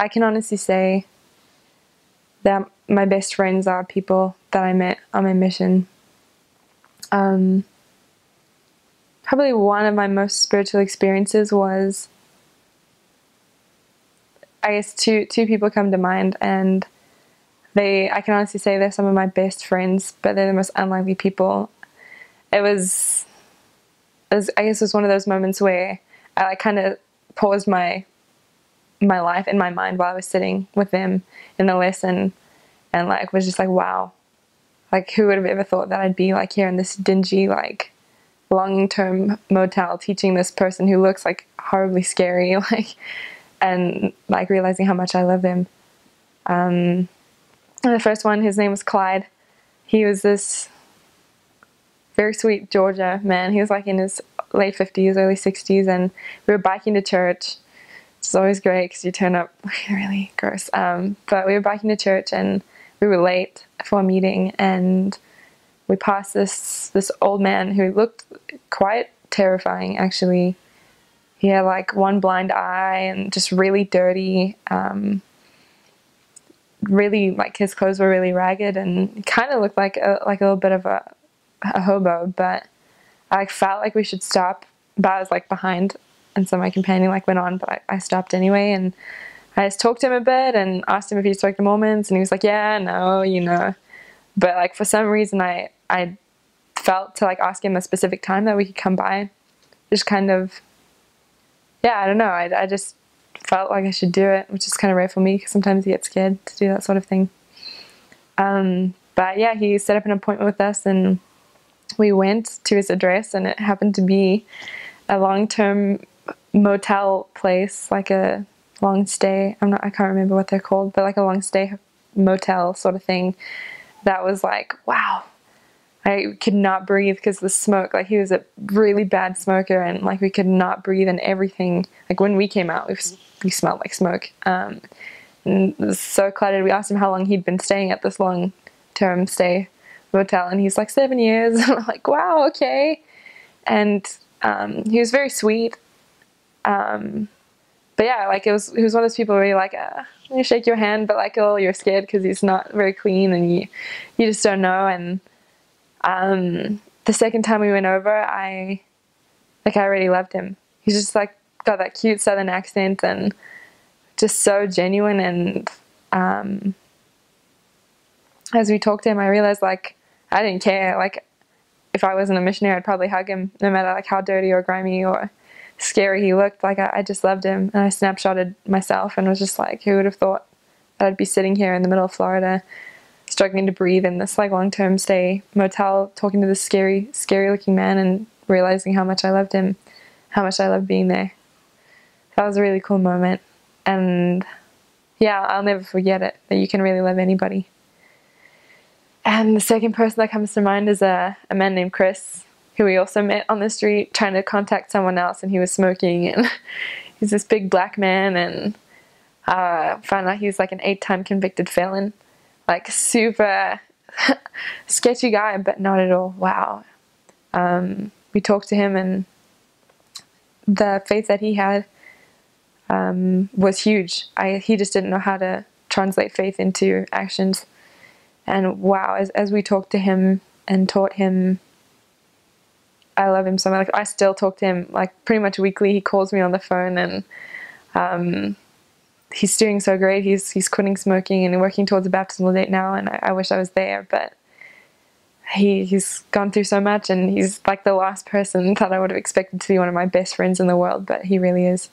I can honestly say that my best friends are people that I met on my mission. Probably one of my most spiritual experiences was, I guess two people come to mind, and I can honestly say they're some of my best friends, but they're the most unlikely people. I guess it was one of those moments where I like kind of paused my life in my mind while I was sitting with them in the lesson, and like was just like, wow, like who would have ever thought that I'd be like here in this dingy like long-term motel teaching this person who looks like horribly scary, like, and like realizing how much I love them. And the first one, his name was Clyde. He was this very sweet Georgia man. He was like in his late 50s, early 60s, and we were biking to church. It's always great because you turn up really gross. But we were biking to church and we were late for a meeting, and we passed this old man who looked quite terrifying, actually. He had like one blind eye and just really dirty. Really, like his clothes were really ragged, and kind of looked like a little bit of a hobo. But I like felt like we should stop, but I was like behind, and so my companion like went on, but I stopped anyway, and I just talked to him a bit and asked him if he spoke to Mormons, and he was like, yeah, no, you know. But like for some reason I felt to like ask him a specific time that we could come by. Just kind of, yeah, I don't know, I just felt like I should do it, which is kind of rare for me because sometimes you get scared to do that sort of thing. But yeah, he set up an appointment with us, and we went to his address, and it happened to be a long-term motel place, like a long stay. I can't remember what they're called, but like a long stay motel sort of thing. That was like, wow. I could not breathe because the smoke, like he was a really bad smoker, and like we could not breathe, and everything, like when we came out, we smelled like smoke. And it was so cluttered. We asked him how long he'd been staying at this long-term stay motel, and he's like 7 years. And I'm like, wow, okay. And he was very sweet. But yeah, like he was one of those people where you're like, you shake your hand, but like, oh, you're scared because he's not very clean, and you just don't know. And the second time we went over, I already loved him. He's just like got that cute southern accent and just so genuine. And as we talked to him, I realized like I didn't care. Like if I wasn't a missionary, I'd probably hug him no matter like how dirty or grimy or scary he looked. Like I just loved him, and I snapshotted myself and was just like, who would have thought that I'd be sitting here in the middle of Florida struggling to breathe in this like long-term stay motel, talking to this scary looking man, and realizing how much I loved him, how much I loved being there. That was a really cool moment. And yeah, I'll never forget it, that you can really love anybody. And the second person that comes to mind is a man named Chris, who we also met on the street trying to contact someone else, and he was smoking, and he's this big black man, and found out he was like an 8-time convicted felon. Like super sketchy guy, but not at all. Wow. We talked to him, and the faith that he had was huge. He just didn't know how to translate faith into actions. And wow, as we talked to him and taught him, I love him so much. Like I still talk to him like pretty much weekly. He calls me on the phone, and he's doing so great. He's quitting smoking and working towards a baptismal date now, and I wish I was there, but he's gone through so much, and he's like the last person that I would have expected to be one of my best friends in the world, but he really is.